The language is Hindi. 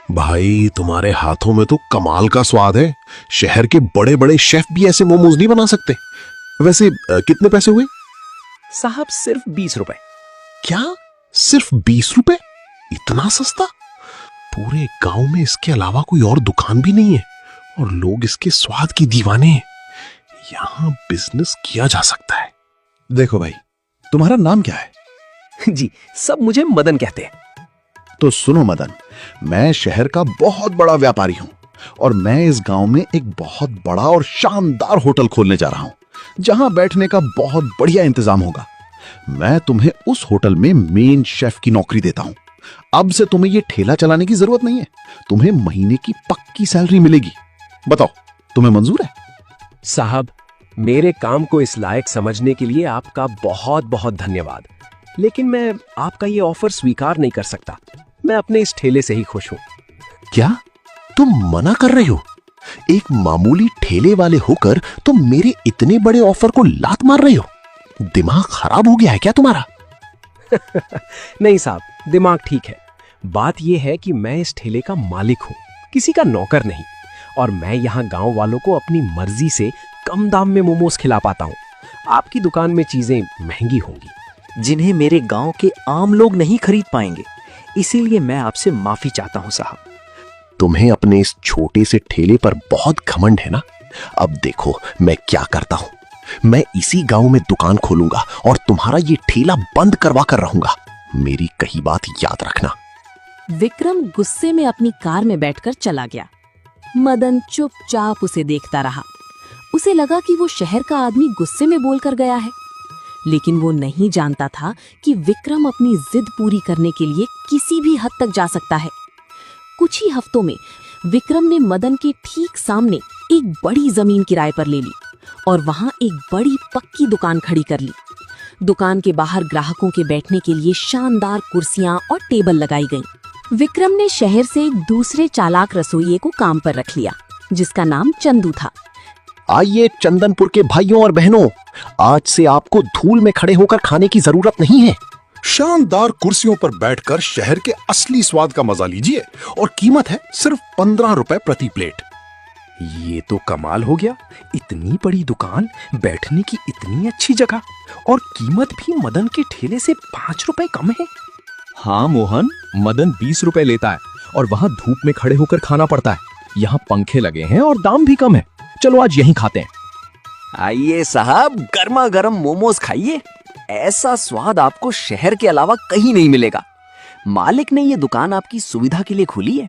भाई तुम्हारे हाथों में तो कमाल का स्वाद है। शहर के बड़े बड़े शेफ भी ऐसे मोमोज नहीं बना सकते। वैसे कितने पैसे हुए? साहब सिर्फ 20 रुपए। क्या? सिर्फ 20 रुपए? इतना सस्ता? पूरे गांव में इसके अलावा कोई और दुकान भी नहीं है और लोग इसके स्वाद की दीवाने हैं। यहां बिजनेस किया जा सकता है। देखो भाई, तुम्हारा नाम क्या है? जी, सब मुझे मदन कहते हैं। तो सुनो मदन, मैं शहर का बहुत बड़ा व्यापारी हूं और मैं इस गांव में एक बहुत बड़ा और शानदार होटल खोलने जा रहा हूं, जहां बैठने का बहुत बढ़िया इंतजाम होगा। मैं तुम्हें उस होटल में मेन शेफ की नौकरी देता हूं। अब से तुम्हें यह ठेला चलाने की जरूरत नहीं है। तुम्हें महीने की पक्की सैलरी मिलेगी। बताओ, तुम्हें मंजूर है? साहब, मेरे काम को इस लायक समझने के लिए आपका बहुत बहुत धन्यवाद, लेकिन मैं आपका ये ऑफर स्वीकार नहीं कर सकता। मैं अपने इस ठेले से ही खुश हूं। क्या तुम मना कर रहे हो? एक मामूली ठेले वाले होकर तुम मेरे इतने बड़े ऑफर को लात मार रहे हो? दिमाग खराब हो गया है क्या तुम्हारा? नहीं साहब, दिमाग ठीक है। बात यह है कि मैं इस ठेले का मालिक हूं, किसी का नौकर नहीं। और मैं यहां गांव वालों को अपनी मर्जी से कम दाम में मोमोज खिला पाता हूं। आपकी दुकान में चीजें महंगी होंगी, जिन्हें मेरे गांव के आम लोग नहीं खरीद पाएंगे। इसीलिए मैं आपसे माफी चाहता हूं साहब। तुम्हें अपने इस छोटे से ठेले पर बहुत घमंड है ना? अब देखो मैं क्या करता हूं। मैं इसी गांव में दुकान खोलूंगा और तुम्हारा ये ठेला बंद करवा कर रहूंगा। मेरी कही बात याद रखना। विक्रम गुस्से में अपनी कार में बैठकर चला गया। मदन चुपचाप उसे देखता रहा। उसे लगा कि वो शहर का आदमी गुस्से में बोलकर गया है, लेकिन वो नहीं जानता था कि विक्रम अपनी जिद पूरी करने के लिए किसी भी हद तक जा सकता है। कुछ ही हफ्तों में विक्रम ने मदन के ठीक सामने एक बड़ी जमीन किराए पर ले ली और वहां एक बड़ी पक्की दुकान खड़ी कर ली। दुकान के बाहर ग्राहकों के बैठने के लिए शानदार कुर्सियां और टेबल लगाई गईं। विक्रम ने शहर से एक दूसरे चालाक रसोइये को काम पर रख लिया, जिसका नाम चंदू था। आइए चंदनपुर के भाइयों और बहनों, आज से आपको धूल में खड़े होकर खाने की जरूरत नहीं है। शानदार कुर्सियों पर बैठकर शहर के असली स्वाद का मजा लीजिए और कीमत है सिर्फ 15 रुपए प्रति प्लेट। ये तो कमाल हो गया। इतनी बड़ी दुकान, बैठने की इतनी अच्छी जगह, और कीमत भी मदन के ठेले से 5 रुपए कम है। हाँ मोहन, मदन 20 रुपए लेता है और वहाँ धूप में खड़े होकर खाना पड़ता है। यहाँ पंखे लगे हैं और दाम भी कम है। चलो आज यहीं खाते हैं। आइए साहब, गर्मा गर्म मोमोज खाइए। ऐसा स्वाद आपको शहर के अलावा कहीं नहीं मिलेगा। मालिक ने ये दुकान आपकी सुविधा के लिए खोली है।